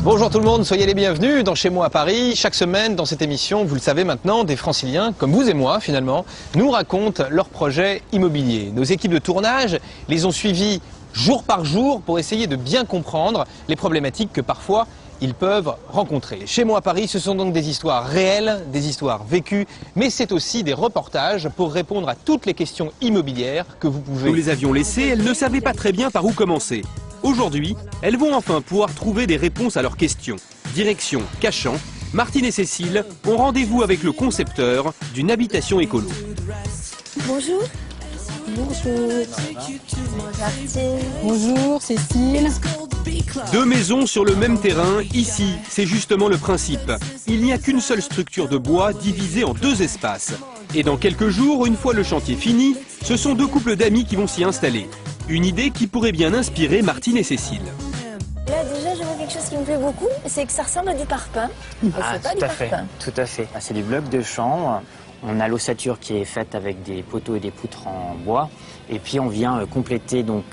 Bonjour tout le monde, soyez les bienvenus dans Chez moi à Paris. Chaque semaine dans cette émission, vous le savez maintenant, des Franciliens, comme vous et moi finalement, nous racontent leurs projets immobiliers. Nos équipes de tournage les ont suivis jour par jour pour essayer de bien comprendre les problématiques que parfois ils peuvent rencontrer. Chez moi à Paris, ce sont donc des histoires réelles, des histoires vécues, mais c'est aussi des reportages pour répondre à toutes les questions immobilières que vous pouvez... Nous les avions laissées, elles ne savaient pas très bien par où commencer. Aujourd'hui, elles vont enfin pouvoir trouver des réponses à leurs questions. Direction Cachan, Martine et Cécile ont rendez-vous avec le concepteur d'une habitation écolo. Bonjour. Bonjour. Martine. Bonjour Cécile. Deux maisons sur le même terrain, ici, c'est justement le principe. Il n'y a qu'une seule structure de bois divisée en deux espaces. Et dans quelques jours, une fois le chantier fini, ce sont deux couples d'amis qui vont s'y installer. Une idée qui pourrait bien inspirer Martine et Cécile. Là déjà je vois quelque chose qui me plaît beaucoup, c'est que ça ressemble à du parpaing. Ah, tout à fait, tout à fait. C'est des blocs de chanvre. On a l'ossature qui est faite avec des poteaux et des poutres en bois. Et puis on vient compléter donc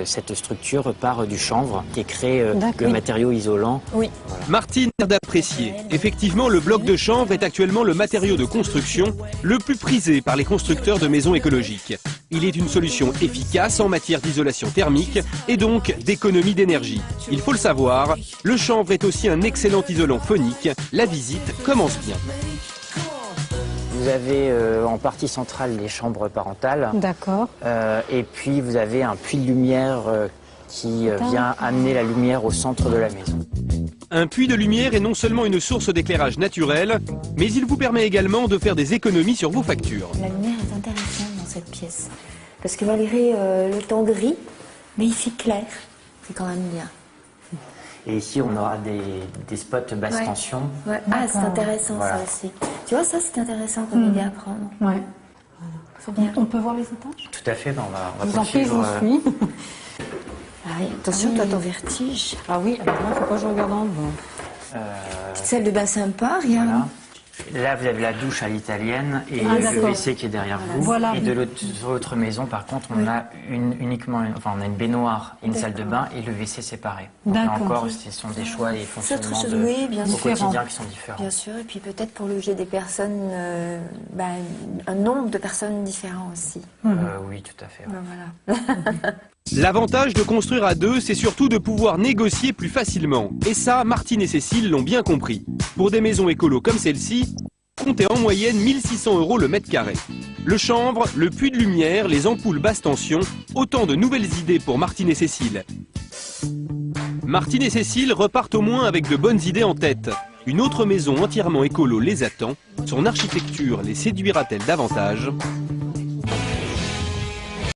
cette structure par du chanvre qui est créé le matériau isolant. Oui. Voilà. Martine a d'apprécier. Effectivement, le bloc de chanvre est actuellement le matériau de construction le plus prisé par les constructeurs de maisons écologiques. Il est une solution efficace en matière d'isolation thermique et donc d'économie d'énergie. Il faut le savoir, le chanvre est aussi un excellent isolant phonique. La visite commence bien. Vous avez en partie centrale les chambres parentales. D'accord. Et puis vous avez un puits de lumière qui vient amener la lumière au centre de la maison. Un puits de lumière est non seulement une source d'éclairage naturel, mais il vous permet également de faire des économies sur vos factures. La lumière est intéressante dans cette pièce. Parce que malgré le temps gris, mais il fait clair. C'est quand même bien. Et ici on aura des spots basse tension. Ouais. Ah, c'est intéressant ça aussi. Tu vois, ça c'est intéressant comme idée à prendre. Ouais. C'est bien. On peut voir les étages? Tout à fait, on va Je vous en prie, je vous suis. Ah oui, attention, toi ton vertige. Ah oui, alors là, faut pas que je regarde en bas. Petite salle de bain sympa, rien. Voilà. Là, vous avez la douche à l'italienne et le WC qui est derrière vous. Voilà. Et de l'autre maison, par contre, on a on a une baignoire et une salle de bain et le WC séparé. Donc là encore, ce sont des choix et fonctionnements au quotidien qui sont différents. Bien sûr, et puis peut-être pour loger des personnes, un nombre de personnes différents aussi. Oui, tout à fait. Ouais. Voilà. L'avantage de construire à deux, c'est surtout de pouvoir négocier plus facilement. Et ça, Martine et Cécile l'ont bien compris. Pour des maisons écolo comme celle-ci, comptez en moyenne 1 600 € le mètre carré. Le chanvre, le puits de lumière, les ampoules basse tension, autant de nouvelles idées pour Martine et Cécile. Martine et Cécile repartent au moins avec de bonnes idées en tête. Une autre maison entièrement écolo les attend. Son architecture les séduira-t-elle davantage?